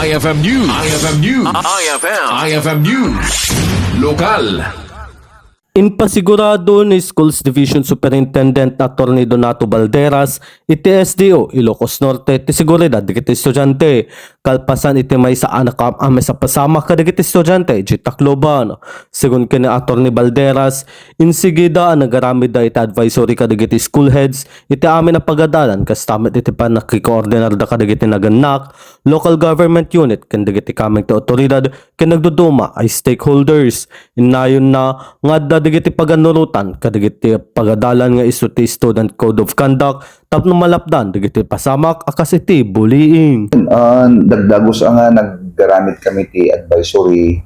IFM News. IFM News. IFM News. Lokal. Inpasigurado ni Schools Division Superintendent Atty. Donato Balderas iti SDO Ilocos Norte ti seguridad digiti estudyante kalpasan iti may sa anak ame sa pasama kadigiti estudyante iti Tacloban. Segun kini Atty. Balderas insigida nagaramid da iti advisory kadigiti school heads iti amin na pagadalan kastamit iti pa nakikoordinar da kadigiti naganak local government unit kandigiti kaming ti otoridad ken nagduduma ay stakeholders. Inayon na nga digiti paganurutan kadigiti pagadalan nga isu ti student code of conduct tapno malapdan digiti pasamak akas iti bullying. Dagdagos nga naggaramit kami ti advisory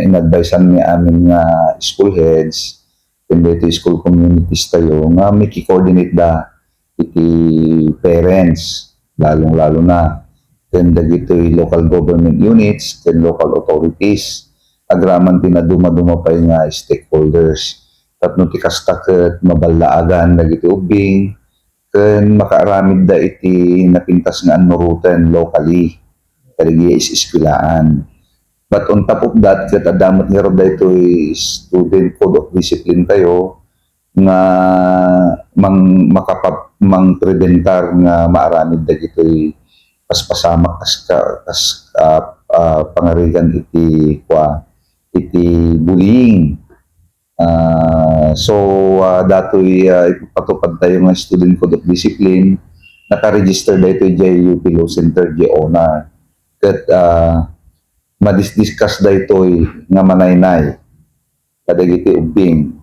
in-advisean ni amin nga school heads kundi iti school communities tayo nga may ki-coordinate da iti parents lalong-lalo na ken dagiti local government units ken local authorities agraman pinaduma-duma pa nga stakeholders. Tapno ti kastaket mabalaagan dagiti ubing ken makaaramid da iti napintas nga annurutan locally kadagiti eskwelahan. But on top of that, ket adamot nga ro daytoy student code of discipline tayo nga mang preventar nga maaramid dagitoy paspasamak kas pangarigan iti bullying. Datoy ipatupad tayo ng student code of discipline naka-register dito JUP Law Center JONA ket madiscuss dito nga manaynay kadagiti ubing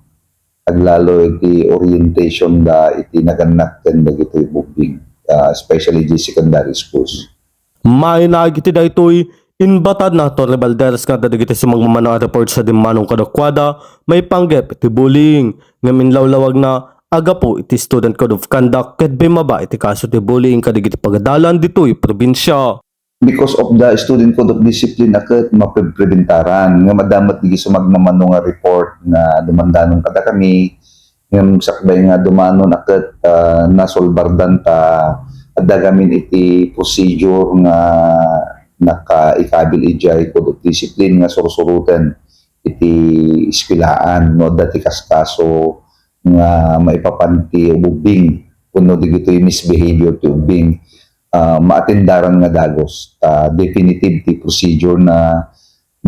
aglalo iti orientation da iti naganak ken dagiti ubing especially di secondary schools. May nagiti daytoy inbatad na Atty. Balderas nga dadigiti sa magmamanang report sa dimanong kadakwada may panggep iti bullying nga minlawlawag na aga po iti student code of conduct ket bimaba iti kaso ti bullying kadigiti pagadalan ditoy probinsya. Because of the student code of discipline aket maprepreventaran nga madamat digi sumagmamano nga report nga dumandanon kada kami ngem sakbay nga dumanon aket nasolbardan ta adda gamin iti procedure nga naka-ikabil ijay code of discipline nga sursurutan iti eskwelahan no dati kaskaso nga maipapanti ubing kuno digitoy misbehavior ti ubing maatindaran nga dagos definitive ti procedure na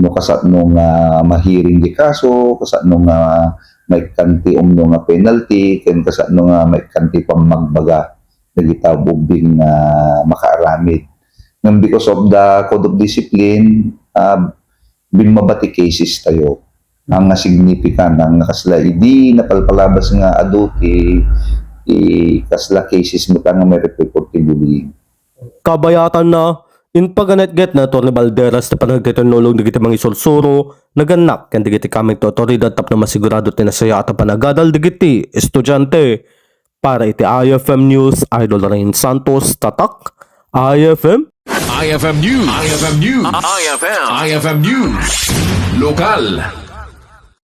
no kasatno nga mahiring di kaso kasatno nga may kanti umno nga penalty ken kasatno nga may kanti pamagbaga dagita ubing nga makaaramid. And because of the code of discipline, bimabati cases tayo. Ang significant, ang kasla, hindi napalpalabas nga aduti, kasla cases mo nga may report bullying. Kabayatan na, in paganet-get na Atty. Balderas na panagtitanulong digiti mga isulsuro, naganak, ken digiti kaming to otoridad tap na masigurado tinasaya at panagadal digiti estudyante. Para iti IFM News, Idol Rain Santos, Tatak, IFM IFM News. IFM News. IFM News. Lokal.